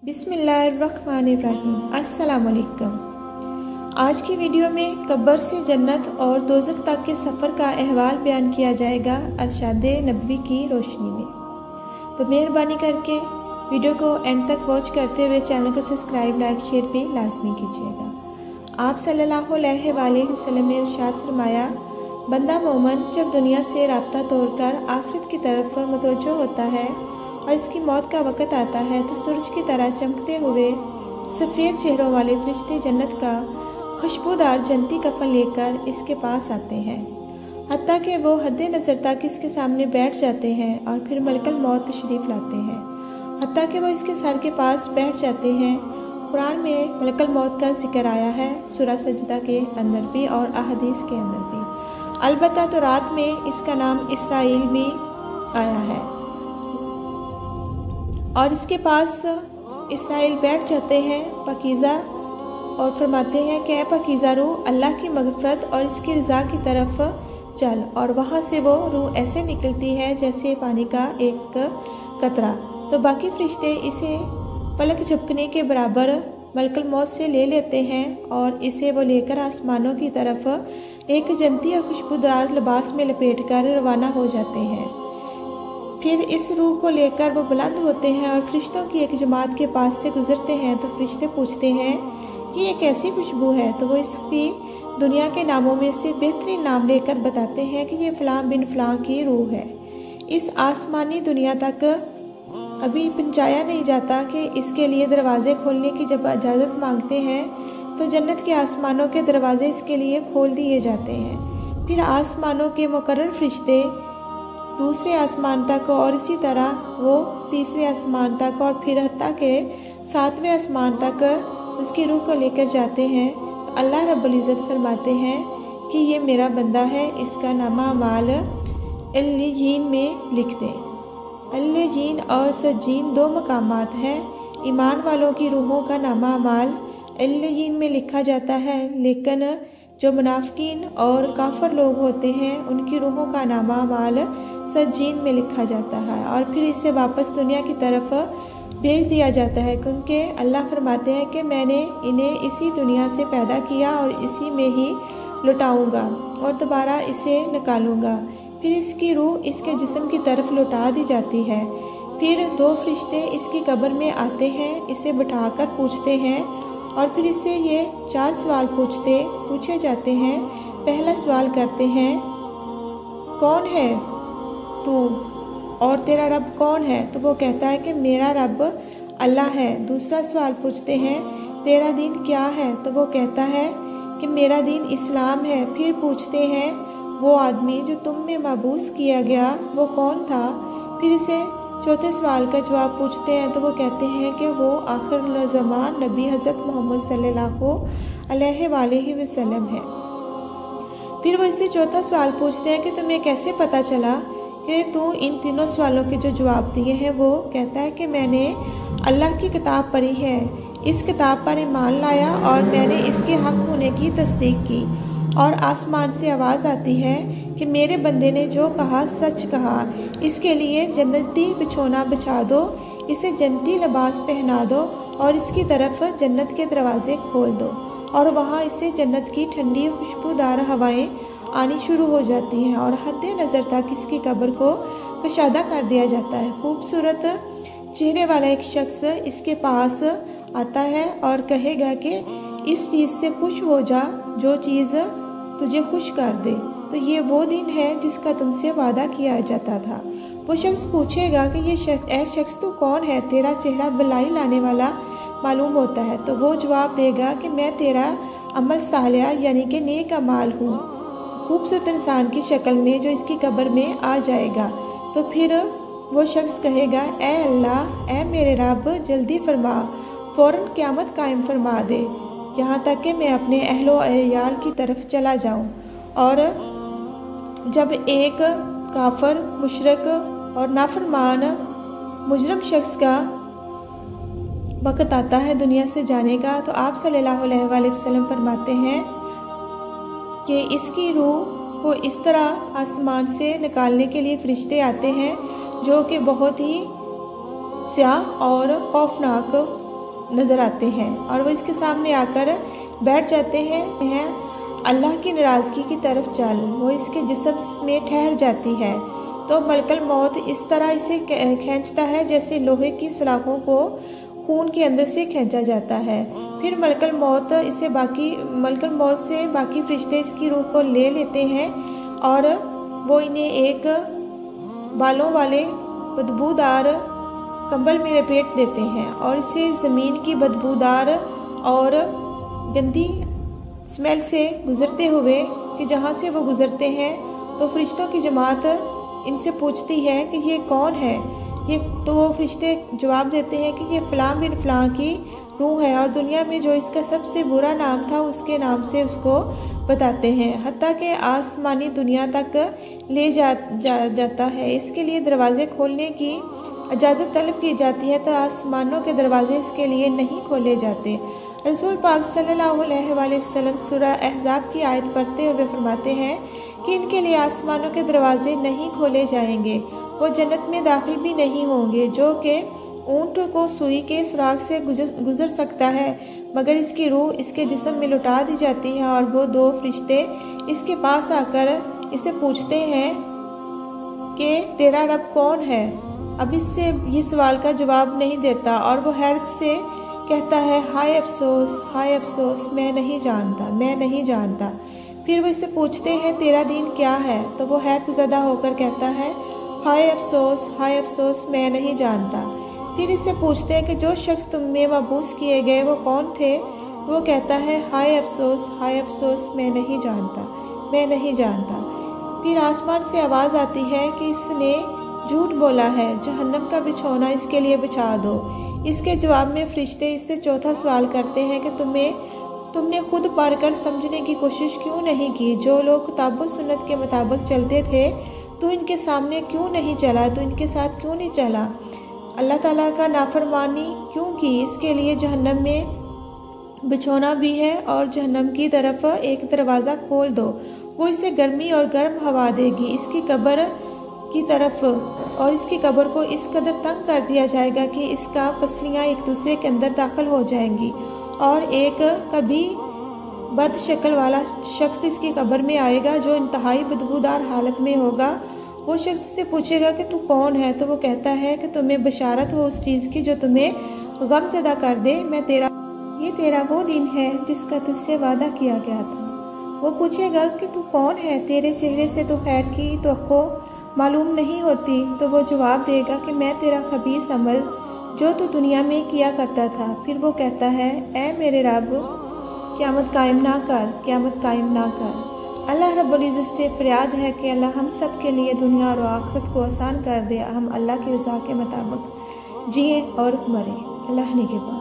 बिस्मिल्लाहिर्रहमानिर्रहीम। अस्सलाम वालेकुम। आज की वीडियो में कब्र से जन्नत और दोज़ख तक के सफ़र का अहवाल बयान किया जाएगा अरशाद नबवी की रोशनी में। तो मेहरबानी करके वीडियो को एंड तक वॉच करते हुए चैनल को सब्सक्राइब, लाइक, शेयर भी लाजमी कीजिएगा। आप सल्लल्लाहु अलैहि वसल्लम ने इरशाद फरमाया, बंदा मोमन जब दुनिया से राब्ता तोड़कर आखिरत की तरफ मुतवज्जो होता है और इसकी मौत का वक़्त आता है तो सूरज की तरह चमकते हुए सफ़ेद चेहरों वाले फरिश्ते जन्नत का खुशबूदार जन्नती कफन लेकर इसके पास आते हैं, हत्ता कि वो हद्दे नज़र तक इसके सामने बैठ जाते हैं और फिर मलकल मौत तशरीफ़ लाते हैं, हत्ता कि वो इसके सर के पास बैठ जाते हैं। कुरान में मलकल मौत का जिक्र आया है, सूरा सजदा के अंदर भी और अहदीस के अंदर भी। अलबत्ता तो रात में इसका नाम इसराइल भी आया है और इसके पास इसराइल बैठ जाते हैं पकीज़ा और फरमाते हैं कि पकीज़ा रूह अल्लाह की मग़फ़िरत और इसकी रज़ा की तरफ चल, और वहाँ से वो रूह ऐसे निकलती है जैसे पानी का एक कतरा। तो बाकी फरिश्ते इसे पलक झपकने के बराबर मलकल मौत से ले लेते हैं और इसे वो लेकर आसमानों की तरफ एक जन्नती और खुशबूदार लिबास में लपेट कर रवाना हो जाते हैं। फिर इस रूह को लेकर वो बुलंद होते हैं और फरिश्तों की एक जमात के पास से गुजरते हैं। तो फरिश्ते पूछते हैं कि ये कैसी खुशबू है, तो वो इसकी दुनिया के नामों में से बेहतरीन नाम लेकर बताते हैं कि ये फ़लाँ बिन फ़लाँ की रूह है। इस आसमानी दुनिया तक अभी पहुँचाया नहीं जाता कि इसके लिए दरवाजे खोलने की जब इजाज़त मांगते हैं तो जन्नत के आसमानों के दरवाजे इसके लिए खोल दिए जाते हैं। फिर आसमानों के मुकर्रर फरिश्ते दूसरे आसमान तक और इसी तरह वो तीसरे आसमान तक और फिर हत्ता के 7वें आसमान तक उसकी रूह को लेकर जाते हैं। तो अल्लाह रब्बुल इज़्ज़त फरमाते हैं कि ये मेरा बंदा है, इसका नामा अमाल इल्लियीन में लिख दें। इल्लियीन और सज्जीन दो मकामात हैं। ईमान वालों की रूहों का नामा अमाल इल्लियीन में लिखा जाता है, लेकिन जो मुनाफिकीन और काफिर लोग होते हैं उनकी रूहों का नामा अमाल सज्जीन में लिखा जाता है और फिर इसे वापस दुनिया की तरफ भेज दिया जाता है, क्योंकि अल्लाह फरमाते हैं कि मैंने इन्हें इसी दुनिया से पैदा किया और इसी में ही लौटाऊंगा और दोबारा इसे निकालूंगा। फिर इसकी रूह इसके जिस्म की तरफ लौटा दी जाती है। फिर दो फरिश्ते इसकी कब्र में आते हैं, इसे बिठाकर पूछते हैं और फिर इससे ये 4 सवाल पूछे जाते हैं। पहला सवाल करते हैं, कौन है तू और तेरा रब कौन है? तो वो कहता है कि मेरा रब अल्लाह है। दूसरा सवाल पूछते हैं, तेरा दीन क्या है? तो वो कहता है कि मेरा दीन इस्लाम है। फिर पूछते हैं, वो आदमी जो तुम में मबूस किया गया वो कौन था? फिर इसे चौथे सवाल का जवाब पूछते हैं तो वो कहते हैं कि वो आखिर ज़मान नबी हज़रत मोहम्मद सल्लल्लाहु अलैहि वसल्लम है। फिर वो इससे चौथा सवाल पूछते हैं कि तुम्हें कैसे पता चला कि तू इन तीनों सवालों के जो जवाब दिए हैं? वो कहता है कि मैंने अल्लाह की किताब पढ़ी है, इस किताब पर ईमान लाया और मैंने इसके हक होने की तस्दीक की, और आसमान से आवाज़ आती है कि मेरे बंदे ने जो कहा सच कहा, इसके लिए जन्नती बिछोना बिछा दो, इसे जन्नती लिबास पहना दो और इसकी तरफ जन्नत के दरवाजे खोल दो, और वहाँ इसे जन्नत की ठंडी खुशबूदार हवाएं आनी शुरू हो जाती हैं और हद्दे नज़र तक इसकी कब्र को कशादा कर दिया जाता है। खूबसूरत चेहरे वाला एक शख्स इसके पास आता है और कहेगा कि इस चीज़ से खुश हो जा जो चीज़ तुझे खुश कर दे। तो ये वो दिन है जिसका तुमसे वादा किया जाता था। वो शख्स पूछेगा कि ये शख्स तू कौन है? तेरा चेहरा बलाई लाने वाला मालूम होता है। तो वो जवाब देगा कि मैं तेरा अमल सालिया यानी कि नेक अमाल हूँ, खूबसूरत इंसान की शक्ल में जो इसकी कब्र में आ जाएगा। तो फिर वो शख्स कहेगा, ए अल्लाह, ए मेरे रब, जल्दी फरमा, फ़ौरन क़यामत कायम फरमा दे, यहाँ तक कि मैं अपने अहलो अयाल की तरफ चला जाऊँ। और जब एक काफिर, मुशरिक और नाफरमान मुजरम शख्स का वक़्त आता है दुनिया से जाने का, तो आप सल्लल्लाहु अलैहि वसल्लम फरमाते हैं कि इसकी रूह को इस तरह आसमान से निकालने के लिए फरिश्ते आते हैं जो कि बहुत ही स्याह और खौफनाक नजर आते हैं और वो इसके सामने आकर बैठ जाते हैं। अल्लाह की नाराजगी की तरफ चल, वो इसके जिस्म में ठहर जाती है। तो मलकल मौत इस तरह इसे खींचता है जैसे लोहे की सलाखों को खून के अंदर से खींचा जाता है। फिर मलकल मौत से बाकी फरिश्ते इसकी रूह को ले लेते हैं और वो इन्हें एक बालों वाले बदबूदार कंबल में लपेट देते हैं और इसे ज़मीन की बदबूदार और गंदी स्मेल से गुजरते हुए कि जहाँ से वो गुजरते हैं तो फरिश्तों की जमात इनसे पूछती है कि ये कौन है। तो वो फरिश्ते जवाब देते हैं कि ये फ़लाँ बिन फ़लाँ की रूह है और दुनिया में जो इसका सबसे बुरा नाम था उसके नाम से उसको बताते हैं, हत्ता के आसमानी दुनिया तक ले जाता है। इसके लिए दरवाजे खोलने की इजाज़त तलब की जाती है तो आसमानों के दरवाजे इसके लिए नहीं खोले जाते। रसूल पाक सल्लल्लाहु अलैहि वसल्लम सूरह अहज़ाब की आयत पढ़ते हुए फरमाते हैं कि इनके लिए आसमानों के दरवाजे नहीं खोले जाएंगे, वो जन्नत में दाखिल भी नहीं होंगे। जो कि ऊँट को सुई के सुराख से गुजर सकता है, मगर इसकी रूह इसके जिस्म में लुटा दी जाती है और वो दो फरिश्ते इसके पास आकर इसे पूछते हैं कि तेरा रब कौन है। अब इससे ये सवाल का जवाब नहीं देता और वो हैरत से कहता है हाय अफसोस, मैं नहीं जानता। फिर वो इससे पूछते हैं तेरा दीन क्या है, तो वो हैरत ज़दा होकर कहता है हाय अफसोस, मैं नहीं जानता। फिर इससे पूछते हैं कि जो शख्स तुम में मबूस किए गए वो कौन थे, वो कहता है हाय अफसोस, मैं नहीं जानता। फिर आसमान से आवाज़ आती है कि इसने झूठ बोला है, जहन्नम का बिछौना इसके लिए बिछा दो। इसके जवाब में फरिश्ते इससे चौथा सवाल करते हैं कि तुमने खुद पढ़कर समझने की कोशिश क्यों नहीं की। जो लोग किताब सुन्नत के मुताबिक चलते थे तो इनके सामने क्यों नहीं चला, तो इनके साथ क्यों नहीं चला, अल्लाह ताला का नाफरमानी क्यों की। इसके लिए जहन्नम में बिछौना भी है और जहन्नम की तरफ एक दरवाज़ा खोल दो, वो इसे गर्मी और गर्म हवा देगी इसकी कब्र की तरफ, और इसकी कब्र को इस कदर तंग कर दिया जाएगा कि इसका पसलियाँ एक दूसरे के अंदर दाखिल हो जाएंगी और एक कभी बद शक्ल वाला शख्स इसकी कब्र में आएगा जो इंतहाई बदबूदार हालत में होगा। वो शख्स से पूछेगा कि तू कौन है, तो वो कहता है कि तुम्हें बशारत हो उस चीज़ की जो तुम्हें गमज़दा कर दे। ये तेरा वो दिन है जिसका तुझसे वादा किया गया था। वो पूछेगा कि तू कौन है, तेरे चेहरे से तो खैर की तवक्को मालूम नहीं होती, तो वो जवाब देगा कि मैं तेरा खबीस अमल जो तू दुनिया में किया करता था। फिर वो कहता है ऐ मेरे रब, क़यामत कायम ना कर। अल्लाह रब्बुल इज़्ज़त से फरियाद है कि अल्लाह हम सब के लिए दुनिया और आखिरत को आसान कर दे, हम अल्लाह की रज़ा के मुताबिक जिए और मरें। अल्लाह ने के बाद